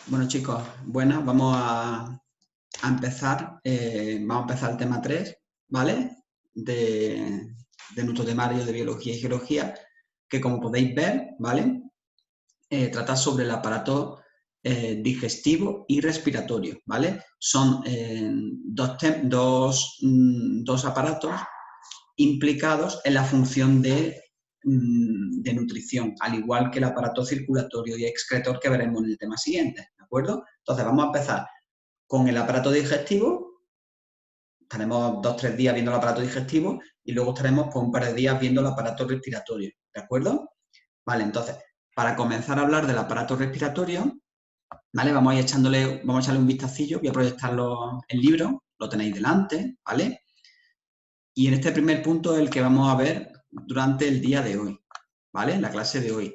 Bueno, chicos, buenas, vamos a empezar. Vamos a empezar el tema 3, ¿vale? De nuestro temario de biología y geología, que como podéis ver, ¿vale? Trata sobre el aparato digestivo y respiratorio, ¿vale? Son dos aparatos implicados en la función de nutrición, al igual que el aparato circulatorio y excretor que veremos en el tema siguiente, ¿de acuerdo? Entonces vamos a empezar con el aparato digestivo. Estaremos 2 o 3 días viendo el aparato digestivo y luego estaremos por un par de días viendo el aparato respiratorio, ¿de acuerdo? Vale, entonces, para comenzar a hablar del aparato respiratorio, ¿vale? Vamos a echarle un vistacillo, voy a proyectarlo en libro, lo tenéis delante, ¿vale? Y en este primer punto es el que vamos a ver durante el día de hoy, ¿vale? En la clase de hoy.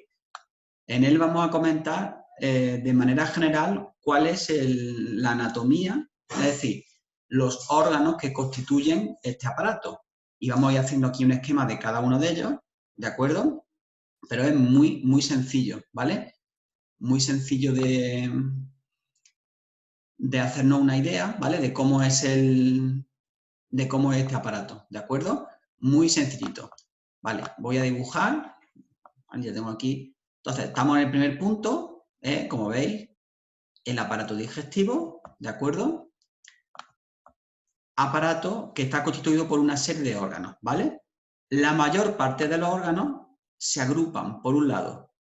En él vamos a comentar de manera general cuál es la anatomía, es decir, los órganos que constituyen este aparato. Y vamos a ir haciendo aquí un esquema de cada uno de ellos, ¿de acuerdo? Pero es muy, muy sencillo, ¿vale? Muy sencillo de hacernos una idea, ¿vale? De cómo es este aparato, ¿de acuerdo? Muy sencillito. Vale, voy a dibujar. Ya tengo aquí. Entonces, estamos en el primer punto, como veis, el aparato digestivo, ¿de acuerdo? Aparato que está constituido por una serie de órganos, ¿vale? La mayor parte de los órganos se agrupan, por un lado,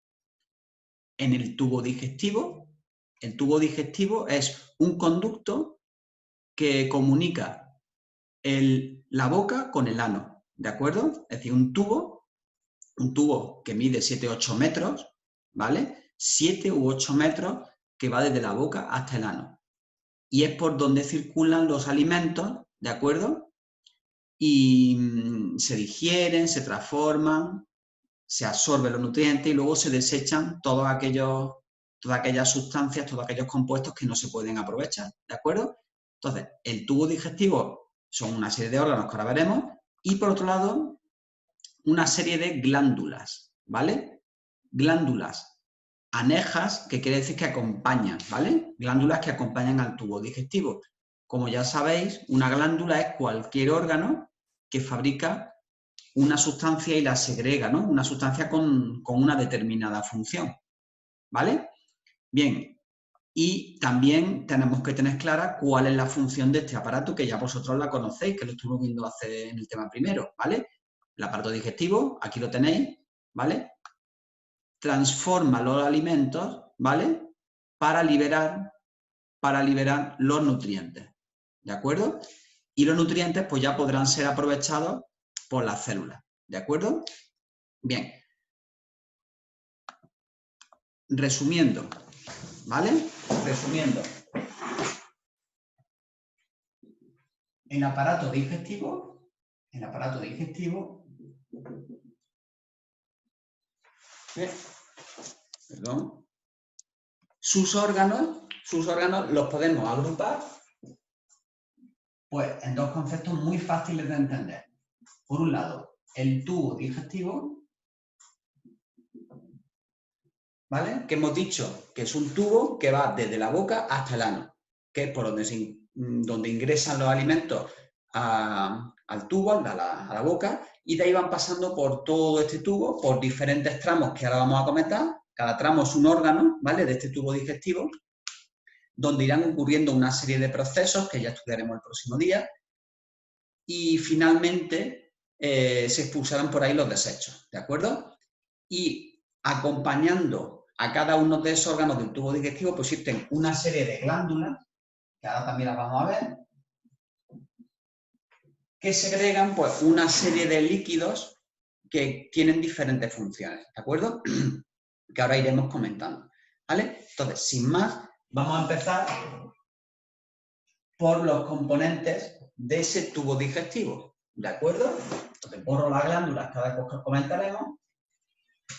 en el tubo digestivo. El tubo digestivo es un conducto que comunica la boca con el ano, ¿de acuerdo? Es decir, un tubo que mide 7 u 8 metros, ¿vale? 7 u 8 metros que va desde la boca hasta el ano. Y es por donde circulan los alimentos, ¿de acuerdo? Y se digieren, se transforman, se absorben los nutrientes y luego se desechan todas aquellas sustancias, todos aquellos compuestos que no se pueden aprovechar, ¿de acuerdo? Entonces, el tubo digestivo son una serie de órganos que ahora veremos y, por otro lado, una serie de glándulas, ¿vale? Glándulas anejas, que quiere decir que acompañan, ¿vale? Glándulas que acompañan al tubo digestivo. Como ya sabéis, una glándula es cualquier órgano que fabrica una sustancia y la segrega, ¿no? Una sustancia con una determinada función, ¿vale? Bien, y también tenemos que tener clara cuál es la función de este aparato, que ya vosotros la conocéis, que lo estuvimos viendo en el tema primero, ¿vale? El aparato digestivo, aquí lo tenéis, ¿vale? Transforma los alimentos, ¿vale? Para liberar los nutrientes, ¿de acuerdo? Y los nutrientes pues ya podrán ser aprovechados por las células, ¿de acuerdo? Bien. Resumiendo, ¿vale? Resumiendo. El aparato digestivo, perdón, sus órganos los podemos agrupar pues en dos conceptos muy fáciles de entender. Por un lado, el tubo digestivo, ¿vale? Que hemos dicho que es un tubo que va desde la boca hasta el ano, que es por donde ingresan los alimentos al tubo, a la boca, y de ahí van pasando por todo este tubo, por diferentes tramos que ahora vamos a comentar. Cada tramo es un órgano, ¿vale? De este tubo digestivo, donde irán ocurriendo una serie de procesos que ya estudiaremos el próximo día, y finalmente se expulsarán por ahí los desechos, ¿de acuerdo? Y acompañando a cada uno de esos órganos del tubo digestivo, pues existen una serie de glándulas, que ahora también las vamos a ver, que segregan pues una serie de líquidos que tienen diferentes funciones, ¿de acuerdo? Que ahora iremos comentando, ¿vale? Entonces, sin más, vamos a empezar por los componentes de ese tubo digestivo, ¿de acuerdo? Entonces, borro las glándulas cada vez que comentaremos.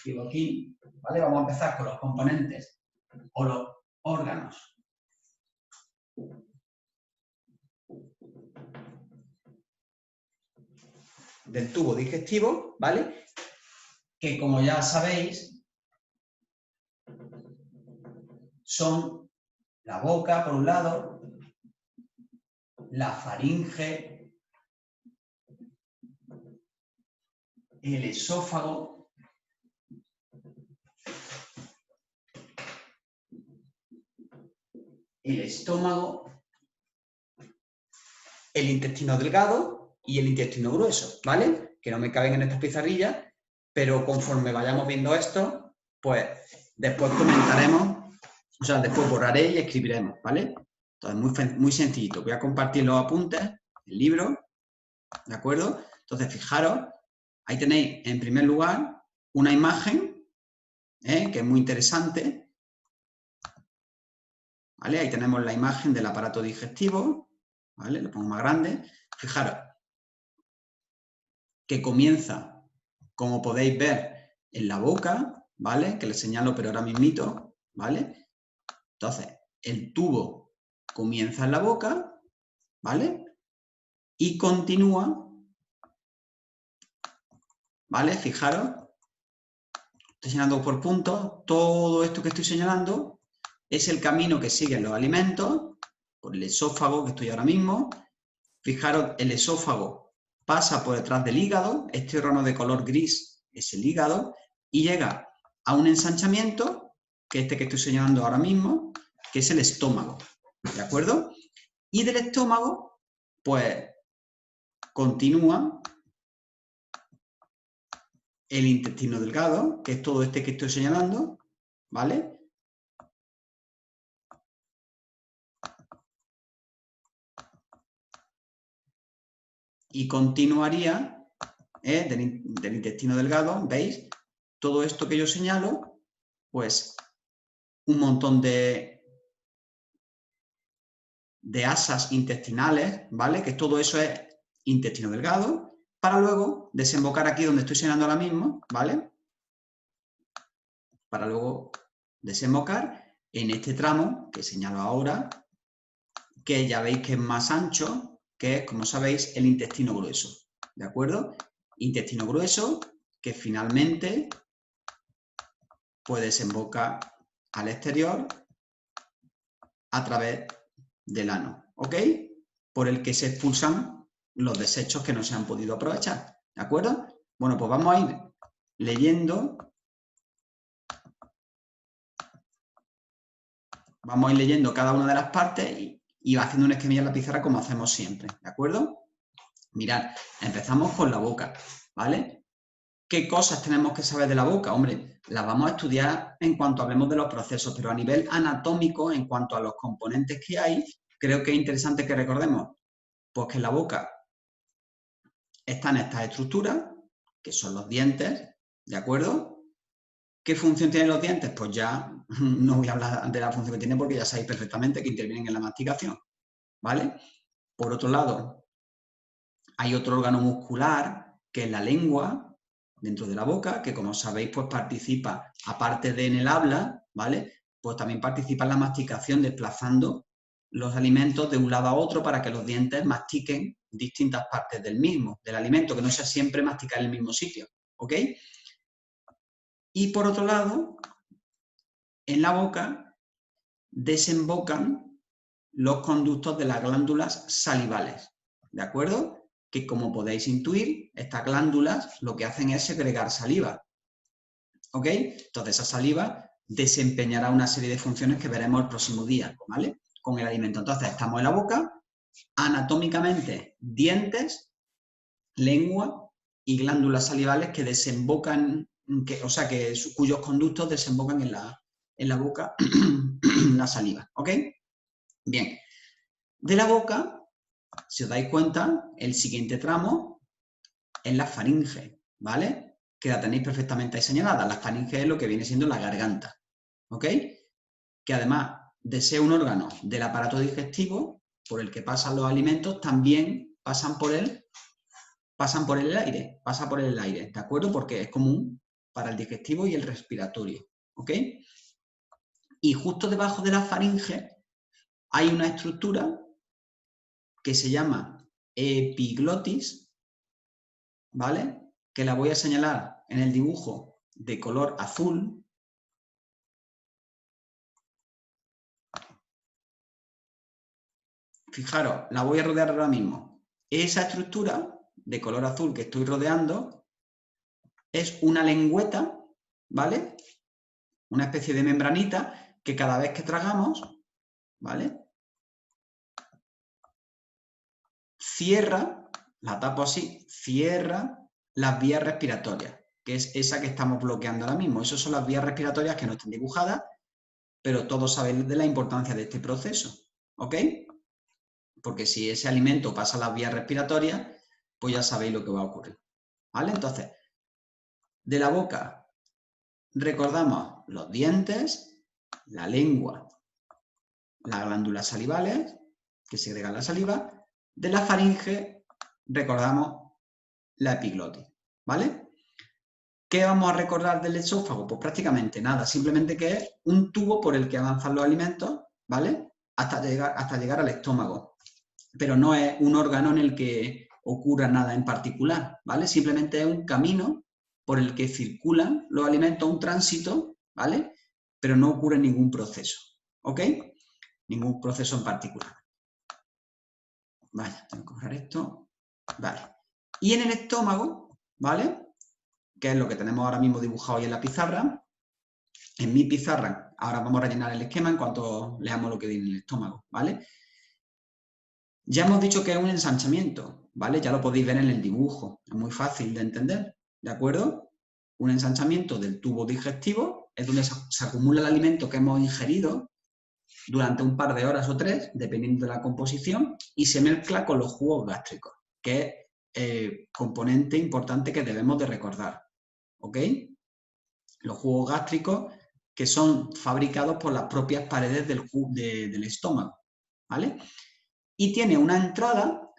Digo aquí, ¿vale? Vamos a empezar con los componentes o los órganos del tubo digestivo, ¿vale? Que como ya sabéis, son la boca, por un lado, la faringe, el esófago, el estómago, el intestino delgado y el intestino grueso, ¿vale? Que no me caben en estas pizarrillas, pero conforme vayamos viendo esto, pues después comentaremos, o sea, después borraré y escribiremos, ¿vale? Entonces, muy sencillito. Voy a compartir los apuntes, el libro, ¿de acuerdo? Entonces, fijaros, ahí tenéis, en primer lugar, una imagen, que es muy interesante, ¿vale? Ahí tenemos la imagen del aparato digestivo, ¿vale? Lo pongo más grande. Fijaros, que comienza, como podéis ver, en la boca, ¿vale? Que les señalo, pero ahora mismito, ¿vale? Entonces, el tubo comienza en la boca, ¿vale? Y continúa, ¿vale? Fijaros, estoy señalando por puntos, todo esto que estoy señalando es el camino que siguen los alimentos, por el esófago que estoy ahora mismo. Fijaros, el esófago pasa por detrás del hígado, este órgano de color gris es el hígado, y llega a un ensanchamiento, que este que estoy señalando ahora mismo, que es el estómago, ¿de acuerdo? Y del estómago, pues, continúa el intestino delgado, que es todo este que estoy señalando, ¿vale? Y continuaría del intestino delgado, ¿veis? Todo esto que yo señalo, pues un montón de asas intestinales, ¿vale? Que todo eso es intestino delgado, para luego desembocar aquí donde estoy señalando ahora mismo, ¿vale? Para luego desembocar en este tramo que señalo ahora, que ya veis que es más ancho, que es, como sabéis, el intestino grueso, ¿de acuerdo? Intestino grueso que finalmente pues desemboca al exterior a través del ano, ¿ok? Por el que se expulsan los desechos que no se han podido aprovechar, ¿de acuerdo? Bueno, pues vamos a ir leyendo. Vamos a ir leyendo cada una de las partes y haciendo un esquemilla en la pizarra como hacemos siempre, ¿de acuerdo? Mirad, empezamos con la boca, ¿vale? ¿Qué cosas tenemos que saber de la boca? Hombre, las vamos a estudiar en cuanto hablemos de los procesos, pero a nivel anatómico, en cuanto a los componentes que hay, creo que es interesante que recordemos pues que en la boca están estas estructuras, que son los dientes, ¿de acuerdo? ¿Qué función tienen los dientes? Pues ya no voy a hablar de la función que tienen porque ya sabéis perfectamente que intervienen en la masticación, ¿vale? Por otro lado, hay otro órgano muscular, que es la lengua, dentro de la boca, que como sabéis, pues participa, aparte de en el habla, ¿vale? Pues también participa en la masticación, desplazando los alimentos de un lado a otro para que los dientes mastiquen distintas partes del mismo, del alimento, que no sea siempre masticar en el mismo sitio, ¿ok? Y por otro lado, en la boca desembocan los conductos de las glándulas salivales, ¿de acuerdo? Que como podéis intuir, estas glándulas lo que hacen es segregar saliva, ¿ok? Entonces esa saliva desempeñará una serie de funciones que veremos el próximo día, ¿vale? Con el alimento. Entonces estamos en la boca, anatómicamente dientes, lengua y glándulas salivales que desembocan, cuyos conductos desembocan en la boca la saliva, ¿ok? Bien, de la boca, si os dais cuenta, el siguiente tramo es la faringe, ¿vale? Que la tenéis perfectamente ahí señalada. La faringe es lo que viene siendo la garganta, ¿ok? Que además de ser un órgano del aparato digestivo, por el que pasan los alimentos, también pasan por el aire, ¿de acuerdo? Porque es común para el digestivo y el respiratorio, ¿ok? Y justo debajo de la faringe hay una estructura que se llama epiglotis, ¿vale? Que la voy a señalar en el dibujo de color azul. Fijaros, la voy a rodear ahora mismo. Esa estructura de color azul que estoy rodeando es una lengüeta, ¿vale? Una especie de membranita que cada vez que tragamos, ¿vale? Cierra, la tapo así, cierra las vías respiratorias, que es esa que estamos bloqueando ahora mismo. Esas son las vías respiratorias que no están dibujadas, pero todos sabéis de la importancia de este proceso, ¿ok? Porque si ese alimento pasa a las vías respiratorias, pues ya sabéis lo que va a ocurrir, ¿vale? Entonces, de la boca recordamos los dientes, la lengua, las glándulas salivales, que segregan la saliva. De la faringe recordamos la epiglotis, ¿vale? ¿Qué vamos a recordar del esófago? Pues prácticamente nada, simplemente que es un tubo por el que avanzan los alimentos, ¿vale? Hasta llegar al estómago. Pero no es un órgano en el que ocurra nada en particular, ¿vale? Simplemente es un camino por el que circulan los alimentos, un tránsito, ¿vale? Pero no ocurre ningún proceso, ¿ok? Ningún proceso en particular. Vale, tengo que borrar esto. Vale. Y en el estómago, ¿vale? Que es lo que tenemos ahora mismo dibujado ahí en la pizarra. En mi pizarra, ahora vamos a rellenar el esquema en cuanto leamos lo que viene en el estómago, ¿vale? Ya hemos dicho que es un ensanchamiento, ¿vale? Ya lo podéis ver en el dibujo, es muy fácil de entender, ¿de acuerdo? Un ensanchamiento del tubo digestivo es donde se acumula el alimento que hemos ingerido durante un par de horas o 3, dependiendo de la composición, y se mezcla con los jugos gástricos, que es el componente importante que debemos de recordar, ¿ok? Los jugos gástricos que son fabricados por las propias paredes del estómago, ¿vale? Y tiene una entrada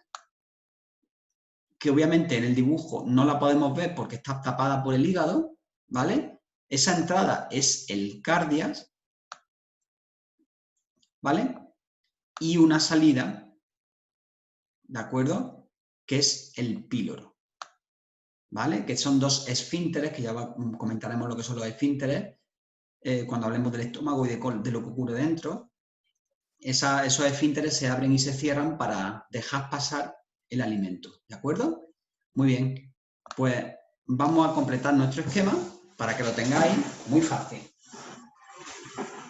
que obviamente en el dibujo no la podemos ver porque está tapada por el hígado, ¿vale? Esa entrada es el cardias, ¿vale? Y una salida, ¿de acuerdo? Que es el píloro, ¿vale? Que son dos esfínteres, que ya comentaremos lo que son los esfínteres cuando hablemos del estómago y de lo que ocurre dentro. Esos esfínteres se abren y se cierran para dejar pasar el alimento, ¿de acuerdo? Muy bien, pues vamos a completar nuestro esquema para que lo tengáis muy fácil.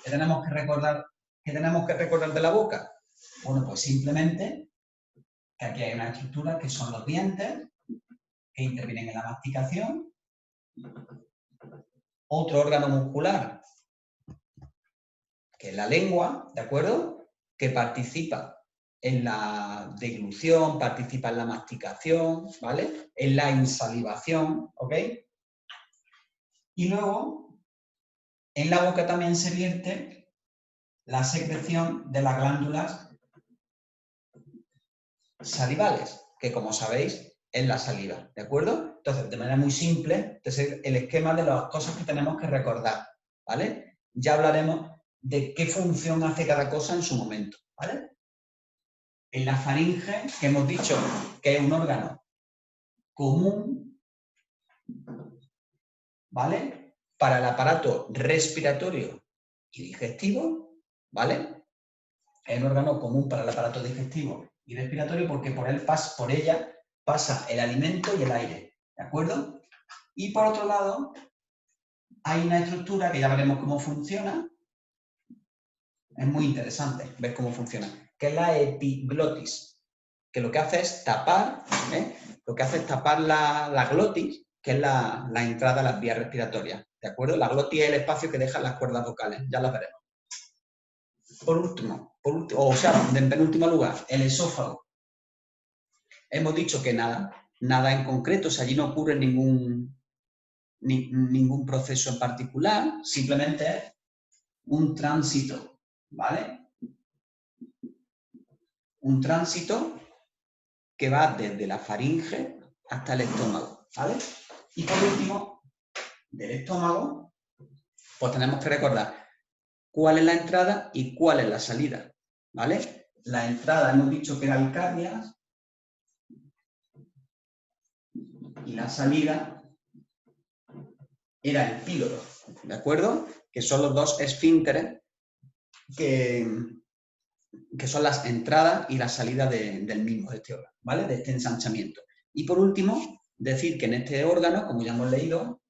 ¿Qué tenemos que recordar de la boca? Bueno, pues simplemente que aquí hay una estructura que son los dientes, que intervienen en la masticación. Otro órgano muscular, que es la lengua, ¿de acuerdo? Que participa en la deglución, participa en la masticación, ¿vale? En la insalivación, ¿ok? Y luego, en la boca también se vierte la secreción de las glándulas salivales, que como sabéis es la saliva, ¿de acuerdo? Entonces, de manera muy simple, este es el esquema de las cosas que tenemos que recordar, ¿vale? Ya hablaremos de qué función hace cada cosa en su momento, ¿vale? En la faringe, que hemos dicho que es un órgano común, ¿vale? Para el aparato respiratorio y digestivo, ¿vale? Es un órgano común para el aparato digestivo y respiratorio porque por ella pasa el alimento y el aire, ¿de acuerdo? Y por otro lado, hay una estructura que ya veremos cómo funciona, es muy interesante ver cómo funciona, que es la epiglotis, que lo que hace es tapar, lo que hace es tapar la glotis, que es la entrada a las vías respiratorias, ¿de acuerdo? La glotis es el espacio que dejan las cuerdas vocales, ya las veremos. Por último, en penúltimo lugar, el esófago. Hemos dicho que nada en concreto, o sea, allí no ocurre ningún proceso en particular, simplemente es un tránsito, ¿vale? Un tránsito que va desde la faringe hasta el estómago, ¿vale? Y por último, del estómago, pues tenemos que recordar cuál es la entrada y cuál es la salida, ¿vale? La entrada hemos dicho que era el cardias y la salida era el píloro, ¿de acuerdo? Que son los dos esfínteres que que son las entradas y las salidas del mismo, de este órgano, ¿vale? De este ensanchamiento. Y por último, decir que en este órgano, como ya hemos leído,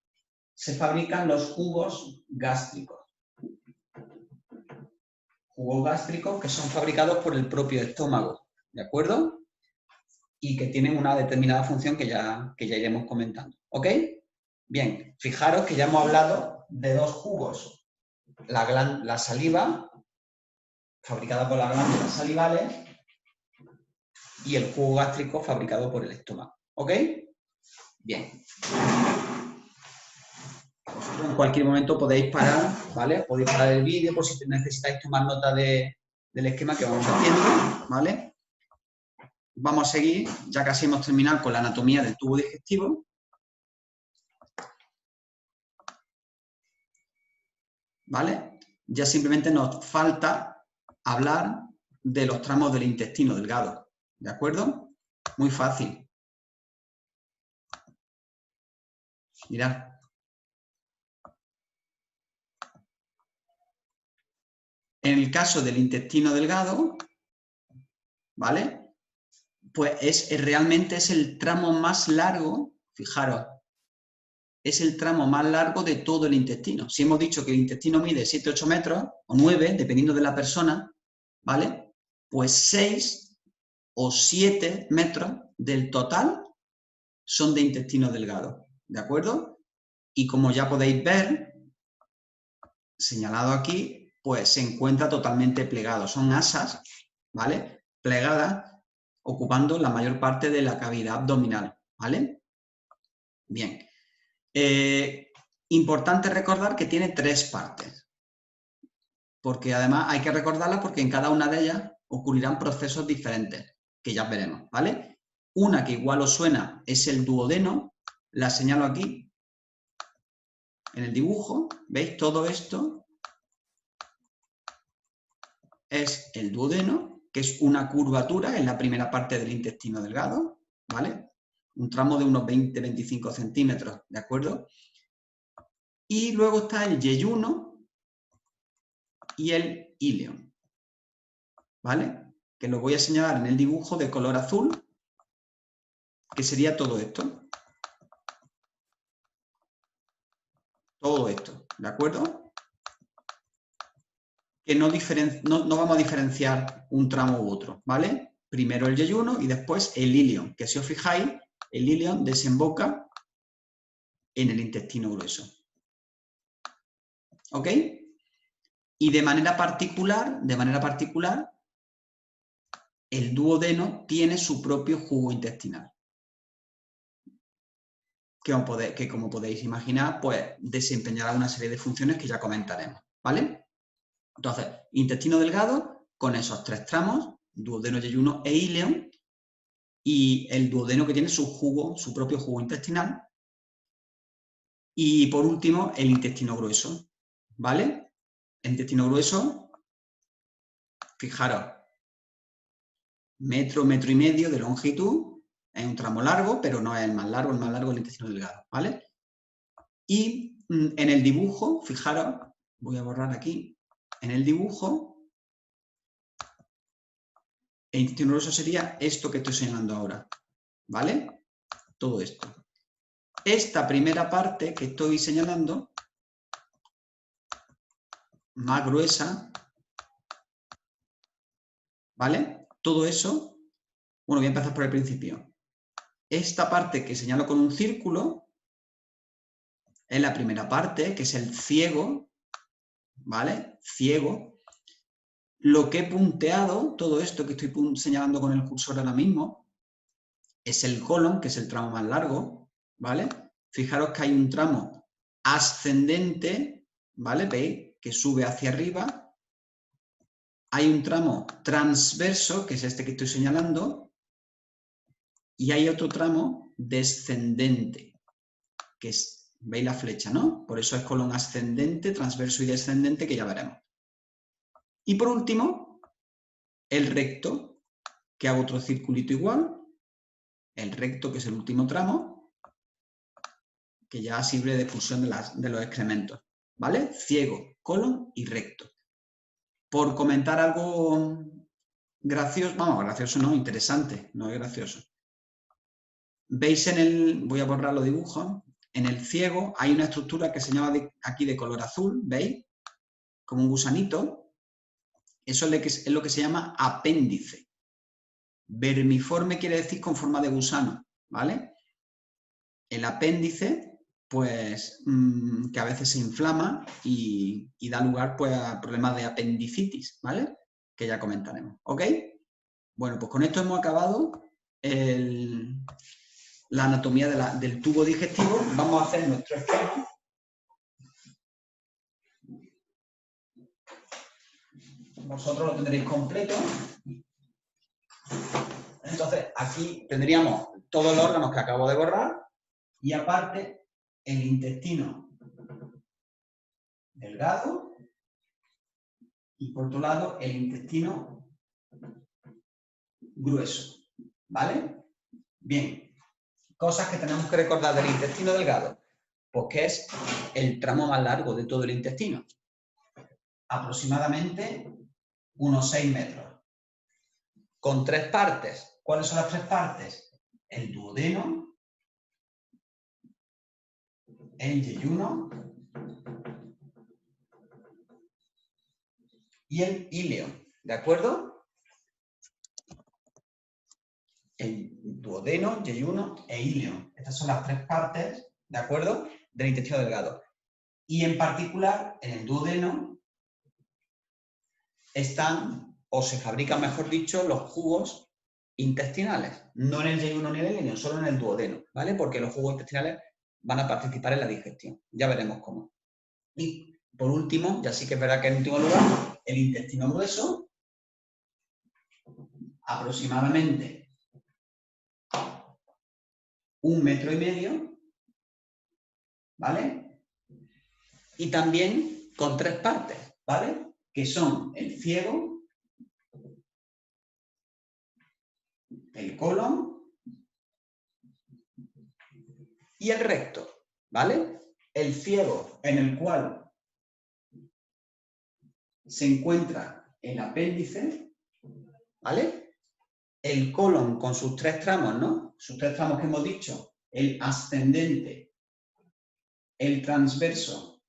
se fabrican los jugos gástricos. Jugos gástricos que son fabricados por el propio estómago, ¿de acuerdo? Y que tienen una determinada función que ya iremos comentando, ¿ok? Bien, fijaros que ya hemos hablado de dos jugos. La saliva, fabricada por las glándulas salivales, y el jugo gástrico fabricado por el estómago, ¿ok? Bien. Vosotros en cualquier momento podéis parar, ¿vale? Podéis parar el vídeo por si necesitáis tomar nota del esquema que vamos haciendo, ¿vale? Vamos a seguir, ya casi hemos terminado con la anatomía del tubo digestivo. ¿Vale? Ya simplemente nos falta hablar de los tramos del intestino delgado, ¿de acuerdo? Muy fácil. Mirad. En el caso del intestino delgado, ¿vale? Pues realmente es el tramo más largo, fijaros, es el tramo más largo de todo el intestino. Si hemos dicho que el intestino mide 7-8 metros, o 9, dependiendo de la persona, ¿vale? Pues 6 o 7 metros del total son de intestino delgado, ¿de acuerdo? Y como ya podéis ver, señalado aquí, pues se encuentra totalmente plegado. Son asas, ¿vale? Plegadas, ocupando la mayor parte de la cavidad abdominal, ¿vale? Bien. Importante recordar que tiene 3 partes, porque además hay que recordarlas porque en cada una de ellas ocurrirán procesos diferentes, que ya veremos, ¿vale? Una que igual os suena es el duodeno, la señalo aquí, en el dibujo, ¿veis? Todo esto es el duodeno, que es una curvatura en la primera parte del intestino delgado, ¿vale? Un tramo de unos 20-25 centímetros, ¿de acuerdo? Y luego está el yeyuno y el íleon, ¿vale? Que lo voy a señalar en el dibujo de color azul, que sería todo esto. Todo esto, ¿de acuerdo? Que no vamos a diferenciar un tramo u otro, ¿vale? Primero el yeyuno y después el íleon, que si os fijáis, el íleon desemboca en el intestino grueso. ¿Ok? Y de manera particular, el duodeno tiene su propio jugo intestinal. Que como podéis imaginar, pues desempeñará una serie de funciones que ya comentaremos, ¿vale? Entonces, intestino delgado con esos 3 tramos, duodeno, yeyuno e íleon, y el duodeno que tiene su jugo, su propio jugo intestinal. Y por último, el intestino grueso, ¿vale? El intestino grueso, fijaros, metro y medio de longitud, es un tramo largo, pero no es el más largo es el intestino delgado, ¿vale? Y en el dibujo, fijaros, voy a borrar aquí, en el dibujo, el intestino grueso sería esto que estoy señalando ahora, ¿vale? Todo esto. Esta primera parte que estoy señalando, más gruesa, ¿vale? Todo eso, bueno, voy a empezar por el principio. Esta parte que señalo con un círculo es la primera parte, que es el ciego, ¿vale? Ciego. Lo que he punteado, todo esto que estoy señalando con el cursor ahora mismo, es el colon, que es el tramo más largo, ¿vale? Fijaros que hay un tramo ascendente, ¿vale? ¿Veis? Que sube hacia arriba. Hay un tramo transverso, que es este que estoy señalando, y hay otro tramo descendente, que es, ¿veis la flecha, no? Por eso es colon ascendente, transverso y descendente, que ya veremos. Y por último, el recto, que hago otro circulito igual, el recto, que es el último tramo, que ya sirve de expulsión de los excrementos, ¿vale? Ciego, colon y recto. Por comentar algo gracioso, vamos, gracioso no, interesante, no es gracioso. Veis voy a borrar los dibujos, en el ciego hay una estructura que se llama aquí de color azul, ¿veis? Como un gusanito. Eso es lo que se llama apéndice. Vermiforme quiere decir con forma de gusano, ¿vale? El apéndice, pues, que a veces se inflama y da lugar pues, a problemas de apendicitis, ¿vale? Que ya comentaremos, ¿ok? Bueno, pues con esto hemos acabado la anatomía del tubo digestivo. Vamos a hacer nuestro esquema. Vosotros lo tendréis completo. Entonces, aquí tendríamos todos los órganos que acabo de borrar y aparte el intestino delgado y por otro lado el intestino grueso, ¿vale? Bien, cosas que tenemos que recordar del intestino delgado, pues que es el tramo más largo de todo el intestino, aproximadamente unos 6 metros, con 3 partes. ¿Cuáles son las 3 partes? El duodeno, el yeyuno y el íleo, ¿de acuerdo? El duodeno, yeyuno e íleo. Estas son las 3 partes, ¿de acuerdo?, del intestino delgado. Y en particular, en el duodeno están, o se fabrican, mejor dicho, los jugos intestinales. No en el yeyuno ni en el íleo, solo en el duodeno, ¿vale? Porque los jugos intestinales van a participar en la digestión. Ya veremos cómo. Y por último, ya sí que es verdad que en último lugar, el intestino grueso, aproximadamente 1,5 metros, ¿vale? Y también con 3 partes, ¿vale? Que son el ciego, el colon y el recto, ¿vale? El ciego, en el cual se encuentra el apéndice, ¿vale? El colon con sus 3 tramos, ¿no? Sus 3 tramos que hemos dicho, el ascendente, el transverso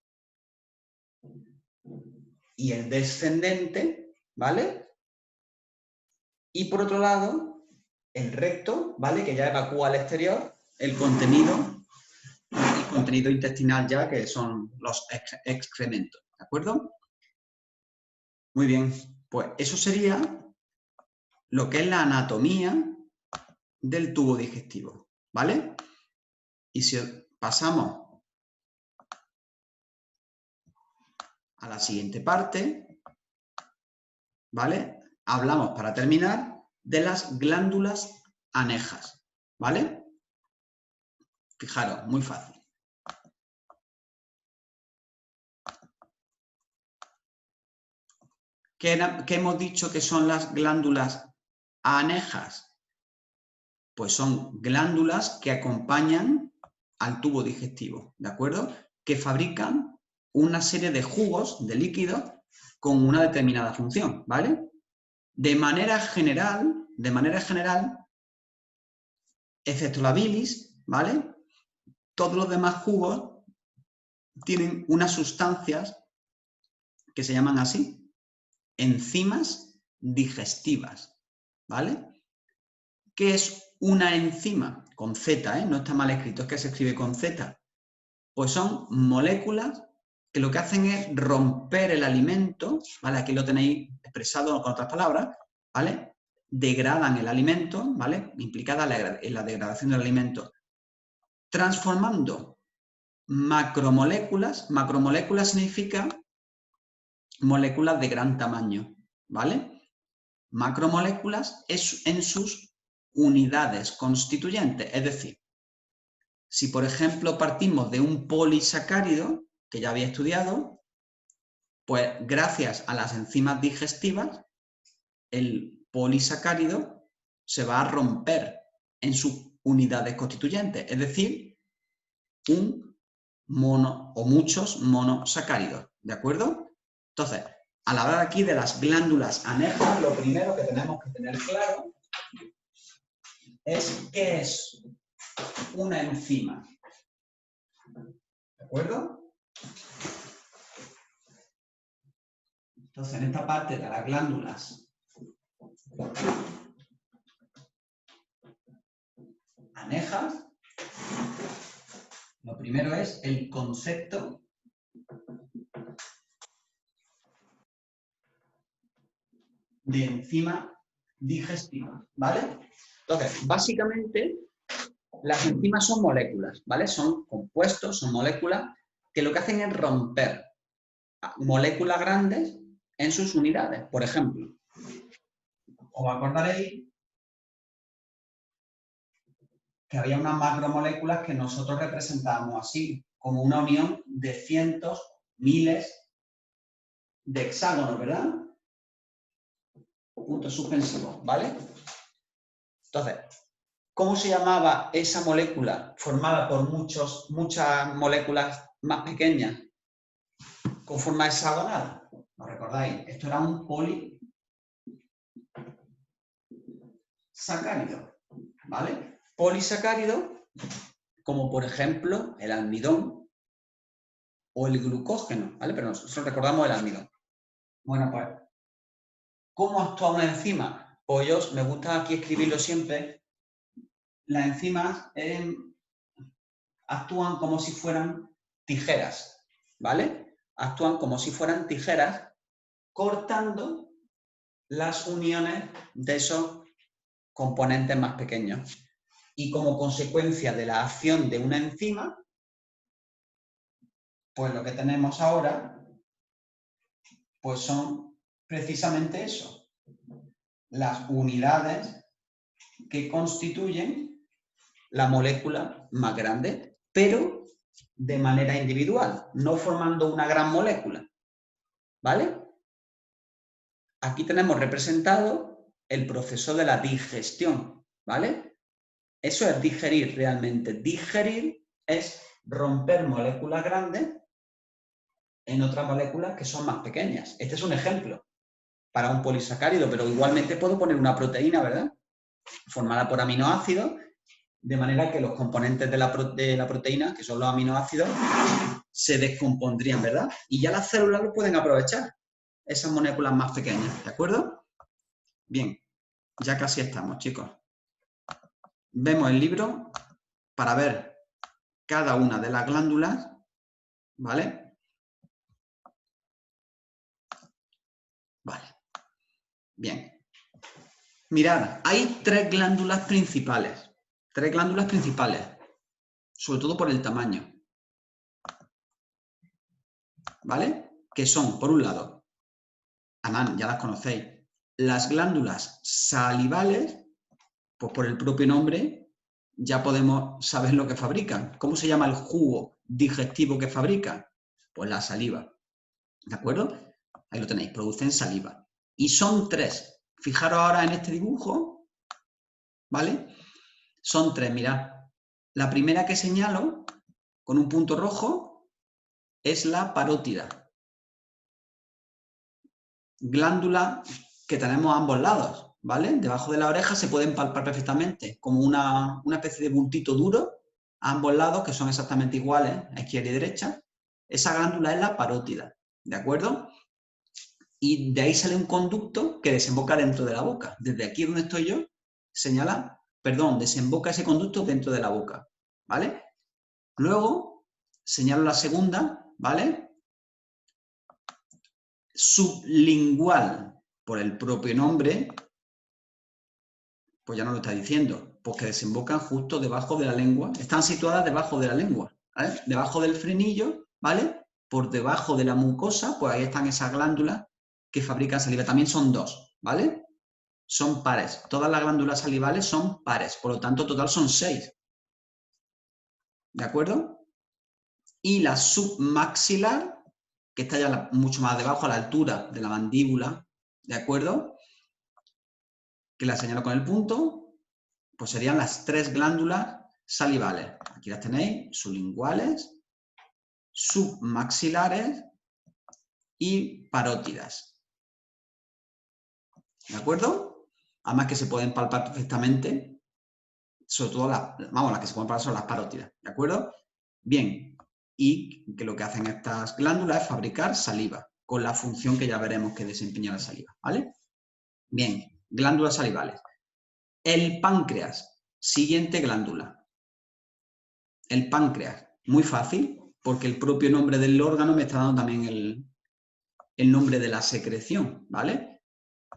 y el descendente, ¿vale? Y por otro lado, el recto, ¿vale? Que ya evacúa al exterior el contenido intestinal ya, que son los excrementos, ¿de acuerdo? Muy bien, pues eso sería lo que es la anatomía del tubo digestivo, ¿vale? Y si pasamos a la siguiente parte, ¿vale? Hablamos, para terminar, de las glándulas anejas, ¿vale? Fijaros, muy fácil. ¿Qué hemos dicho que son las glándulas anejas? Pues son glándulas que acompañan al tubo digestivo, ¿de acuerdo? Que fabrican una serie de jugos, de líquidos, con una determinada función, ¿vale? De manera general, excepto la bilis, ¿vale? Todos los demás jugos tienen unas sustancias que se llaman así, enzimas digestivas, ¿vale? ¿Qué es una enzima? Con Z, ¿eh? No está mal escrito, es que se escribe con Z. Pues son moléculas que lo que hacen es romper el alimento, ¿vale? Aquí lo tenéis expresado con otras palabras, ¿vale? Degradan el alimento, ¿vale? Implicada en la degradación del alimento, transformando macromoléculas. Macromoléculas significa moléculas de gran tamaño, ¿vale? Macromoléculas en sus unidades constituyentes, es decir, si por ejemplo partimos de un polisacárido, que ya había estudiado, pues gracias a las enzimas digestivas, el polisacárido se va a romper en sus unidades constituyentes, es decir, un mono o muchos monosacáridos, ¿de acuerdo? Entonces, al hablar aquí de las glándulas anejas, lo primero que tenemos que tener claro es qué es una enzima. ¿De acuerdo? Entonces, en esta parte de las glándulas anejas, lo primero es el concepto de enzima digestiva, ¿vale? Entonces, básicamente, las enzimas son moléculas, ¿vale? Son compuestos, son moléculas que lo que hacen es romper moléculas grandes en sus unidades. Por ejemplo, os acordaréis que había unas macromoléculas que nosotros representábamos así, como una unión de cientos, miles de hexágonos, ¿verdad? Puntos suspensivos, ¿vale? Entonces, ¿cómo se llamaba esa molécula formada por muchas moléculas más pequeñas con forma hexagonal? ¿Os recordáis? Esto era un polisacárido, ¿vale? Polisacárido, como por ejemplo el almidón o el glucógeno, ¿vale? Pero nosotros recordamos el almidón. Bueno, pues, ¿cómo actúa una enzima? Pues me gusta aquí escribirlo siempre. Las enzimas actúan como si fueran tijeras, ¿vale? Actúan como si fueran tijeras cortando las uniones de esos componentes más pequeños. Y como consecuencia de la acción de una enzima, pues lo que tenemos ahora, pues son precisamente eso, las unidades que constituyen la molécula más grande, pero de manera individual, no formando una gran molécula, ¿vale? Aquí tenemos representado el proceso de la digestión, ¿vale? Eso es digerir realmente. Digerir es romper moléculas grandes en otras moléculas que son más pequeñas. Este es un ejemplo para un polisacárido, pero igualmente puedo poner una proteína, ¿verdad? Formada por aminoácidos, de manera que los componentes de la proteína, que son los aminoácidos, se descompondrían, ¿verdad? Y ya las células lo pueden aprovechar, esas moléculas más pequeñas, ¿de acuerdo? Bien, ya casi estamos, chicos. Vemos el libro para ver cada una de las glándulas, ¿vale? Vale. Bien. Mirad, hay tres glándulas principales. Tres glándulas principales, sobre todo por el tamaño. ¿Vale? Que son, por un lado, además ya las conocéis, las glándulas salivales, pues por el propio nombre ya podemos saber lo que fabrican. ¿Cómo se llama el jugo digestivo que fabrican? Pues la saliva. ¿De acuerdo? Ahí lo tenéis, producen saliva. Y son tres. Fijaros ahora en este dibujo, ¿vale? Son tres, mirad. La primera que señalo, con un punto rojo, es la parótida. Glándula que tenemos a ambos lados, ¿vale? Debajo de la oreja se pueden palpar perfectamente, como una especie de bultito duro, a ambos lados, que son exactamente iguales, a izquierda y derecha. Esa glándula es la parótida, ¿de acuerdo? Y de ahí sale un conducto que desemboca dentro de la boca. Desde aquí donde estoy yo, desemboca ese conducto dentro de la boca, ¿vale? Luego, señalo la segunda, ¿vale? Sublingual, por el propio nombre, pues ya no lo está diciendo, porque desembocan justo debajo de la lengua, están situadas debajo de la lengua, ¿vale? Debajo del frenillo, ¿vale? Por debajo de la mucosa, pues ahí están esas glándulas que fabrican saliva. También son dos, ¿vale? Son pares. Todas las glándulas salivales son pares, por lo tanto, total son 6. ¿De acuerdo? Y la submaxilar, que está ya mucho más debajo, a la altura de la mandíbula, ¿de acuerdo? Que la señalo con el punto, pues serían las 3 glándulas salivales. Aquí las tenéis, sublinguales, submaxilares y parótidas. ¿de acuerdo? Además que se pueden palpar perfectamente, sobre todo las que se pueden palpar son las parótidas, ¿de acuerdo? Bien, y que lo que hacen estas glándulas es fabricar saliva, con la función que ya veremos que desempeña la saliva, ¿vale? Bien, glándulas salivales. El páncreas, siguiente glándula. El páncreas, muy fácil, porque el propio nombre del órgano me está dando también el nombre de la secreción, ¿vale?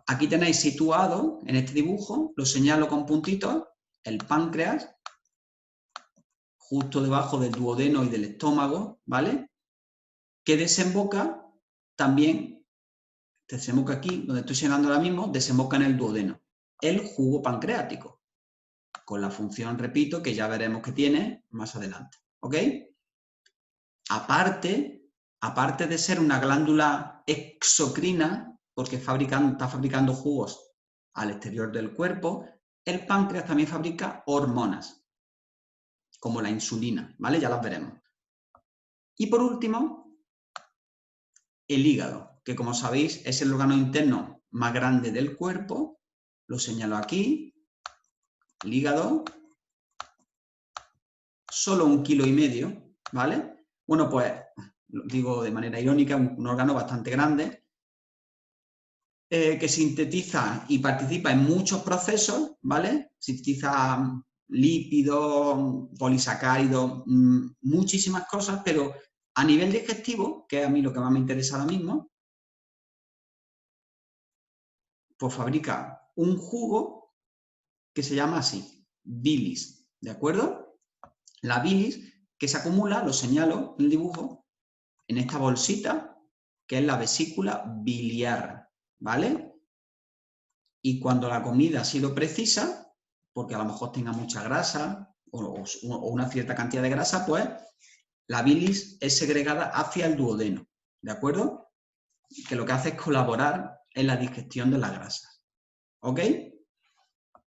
Aquí tenéis situado, en este dibujo, lo señalo con puntitos, el páncreas, justo debajo del duodeno y del estómago, ¿vale? Que desemboca también, desemboca aquí, donde estoy señalando ahora mismo, desemboca en el duodeno, el jugo pancreático, con la función, repito, que ya veremos que tiene más adelante, ¿ok? Aparte de ser una glándula exocrina, porque está fabricando jugos al exterior del cuerpo, el páncreas también fabrica hormonas, como la insulina, ¿vale? Ya las veremos. Y por último, el hígado, que como sabéis es el órgano interno más grande del cuerpo, lo señalo aquí, el hígado, solo 1,5 kilos, ¿vale? Bueno, pues, lo digo de manera irónica, un órgano bastante grande, que sintetiza y participa en muchos procesos, ¿vale? Sintetiza lípidos, polisacáridos, muchísimas cosas, pero a nivel digestivo, que es a mí lo que más me interesa ahora mismo, pues fabrica un jugo que se llama así, bilis, ¿de acuerdo? La bilis que se acumula, lo señalo en el dibujo, en esta bolsita, que es la vesícula biliar, ¿vale? Y cuando la comida ha sido precisa, porque a lo mejor tenga mucha grasa o una cierta cantidad de grasa, pues la bilis es segregada hacia el duodeno, ¿de acuerdo? Que lo que hace es colaborar en la digestión de las grasas. ¿Ok?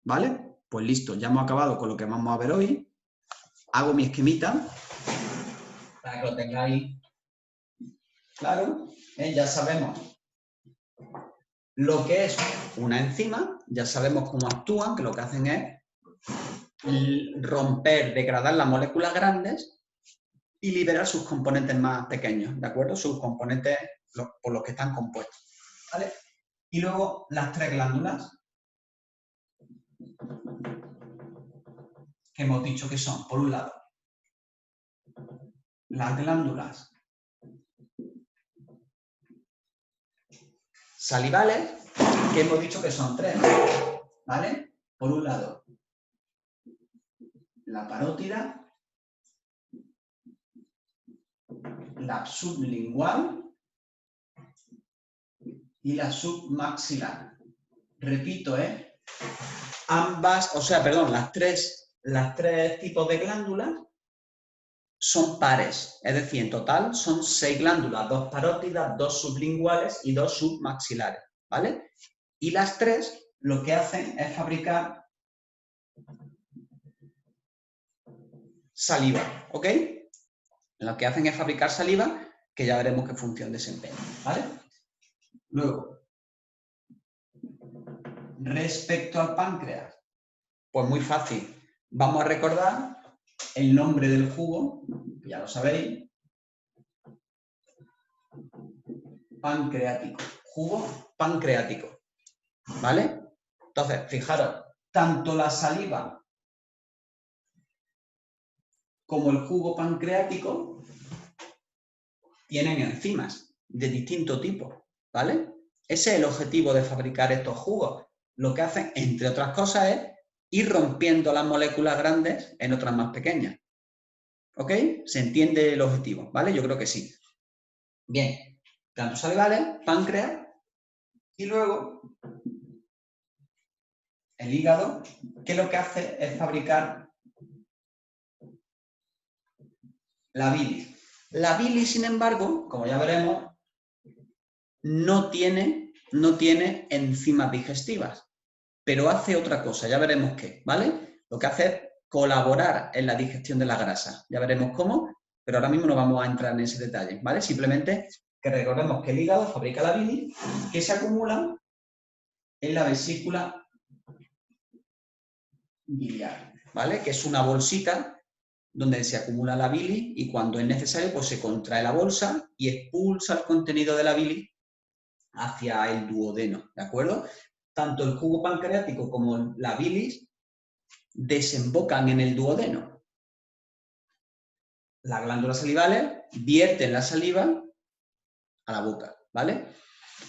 ¿Vale? Pues listo, ya hemos acabado con lo que vamos a ver hoy. Hago mi esquemita para que lo tengáis claro. Ya sabemos lo que es una enzima, ya sabemos cómo actúan, que lo que hacen es romper, degradar las moléculas grandes y liberar sus componentes más pequeños, ¿de acuerdo? Sus componentes por los que están compuestos, ¿vale? Y luego las 3 glándulas, que hemos dicho que son, por un lado, las glándulas salivales, que hemos dicho que son 3, ¿vale? Por un lado, la parótida, la sublingual y la submaxilar. Repito, las tres tipos de glándulas son pares, es decir, en total son 6 glándulas, 2 parótidas, 2 sublinguales y 2 submaxilares, ¿vale? Y las 3 lo que hacen es fabricar saliva, ¿ok? Lo que hacen es fabricar saliva, que ya veremos qué función desempeña, ¿vale? Luego, respecto al páncreas, pues muy fácil. Vamos a recordar el nombre del jugo, ya lo sabéis, pancreático, jugo pancreático, ¿vale? Entonces, fijaros, tanto la saliva como el jugo pancreático tienen enzimas de distinto tipo, ¿vale? Ese es el objetivo de fabricar estos jugos. Lo que hacen, entre otras cosas, es ir rompiendo las moléculas grandes en otras más pequeñas. ¿Ok? ¿Se entiende el objetivo? ¿Vale? Yo creo que sí. Bien, glándulas salivales, páncreas, y luego el hígado, que lo que hace es fabricar la bilis. La bilis, sin embargo, como ya veremos, no tiene enzimas digestivas, pero hace otra cosa, ya veremos qué, ¿vale? Lo que hace es colaborar en la digestión de la grasa, ya veremos cómo, pero ahora mismo no vamos a entrar en ese detalle, ¿vale? Simplemente que recordemos que el hígado fabrica la bilis, que se acumula en la vesícula biliar, ¿vale? Que es una bolsita donde se acumula la bilis y cuando es necesario pues se contrae la bolsa y expulsa el contenido de la bilis hacia el duodeno, ¿de acuerdo? Tanto el jugo pancreático como la bilis desembocan en el duodeno. Las glándulas salivales vierten la saliva a la boca, ¿vale?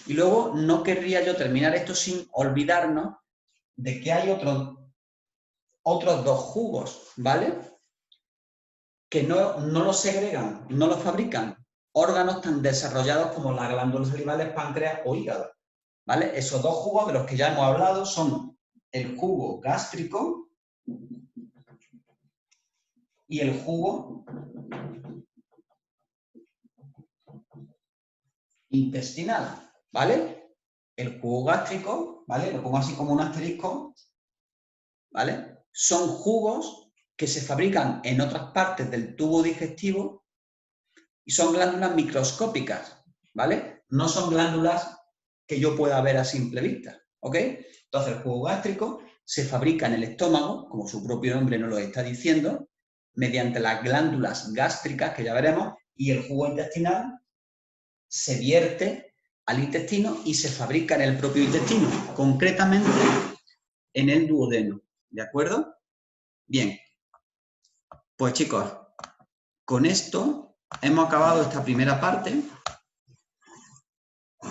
Y luego no querría yo terminar esto sin olvidarnos de que hay otros dos jugos, ¿vale? Que no los segregan, no los fabrican órganos tan desarrollados como las glándulas salivales, páncreas o hígado, ¿vale? Esos dos jugos de los que ya hemos hablado son el jugo gástrico y el jugo intestinal, ¿vale? El jugo gástrico, ¿vale? Lo pongo así como un asterisco, ¿vale? Son jugos que se fabrican en otras partes del tubo digestivo y son glándulas microscópicas, ¿vale? No son glándulas que yo pueda ver a simple vista, ¿ok? Entonces, el jugo gástrico se fabrica en el estómago, como su propio nombre nos lo está diciendo, mediante las glándulas gástricas, que ya veremos, y el jugo intestinal se vierte al intestino y se fabrica en el propio intestino, concretamente en el duodeno, ¿de acuerdo? Bien, pues chicos, con esto hemos acabado esta primera parte,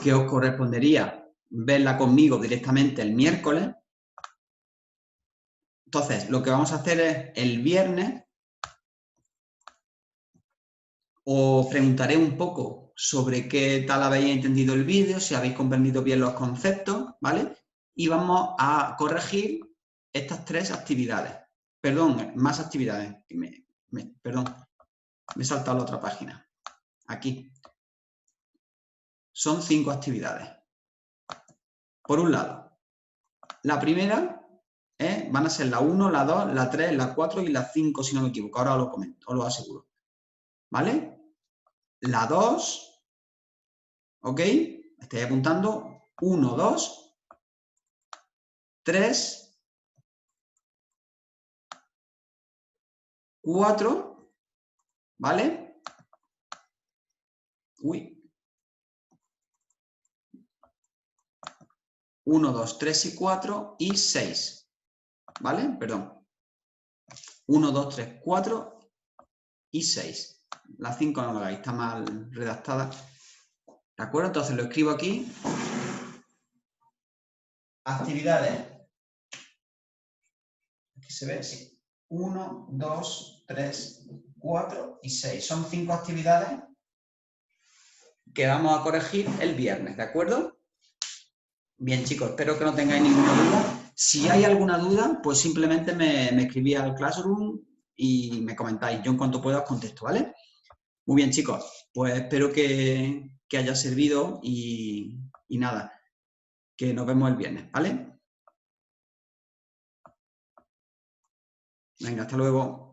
que os correspondería verla conmigo directamente el miércoles. Entonces, lo que vamos a hacer es el viernes os preguntaré un poco sobre qué tal habéis entendido el vídeo, si habéis comprendido bien los conceptos, ¿vale? Y vamos a corregir estas 3 actividades. Perdón, más actividades. Perdón, me he saltado a la otra página. Aquí. Son 5 actividades. Por un lado, la primera van a ser la 1, la 2, la 3, la 4 y la 5, si no me equivoco. Ahora os lo comento, os lo aseguro. ¿Vale? La 2, ¿ok? Estoy apuntando 1, 2, 3, 4, ¿vale? Uy. 1, 2, 3 y 4 y 6, ¿vale? Perdón. 1, 2, 3, 4 y 6. La 5 no la hagáis, está mal redactada. ¿De acuerdo? Entonces lo escribo aquí. Actividades. Aquí se ve, sí. 1, 2, 3, 4 y 6. Son 5 actividades que vamos a corregir el viernes, ¿de acuerdo? Bien, chicos, espero que no tengáis ninguna duda. Si hay alguna duda, pues simplemente me escribís al Classroom y me comentáis. Yo en cuanto pueda os contesto, ¿vale? Muy bien, chicos, pues espero que haya servido y nada, que nos vemos el viernes, ¿vale? Venga, hasta luego.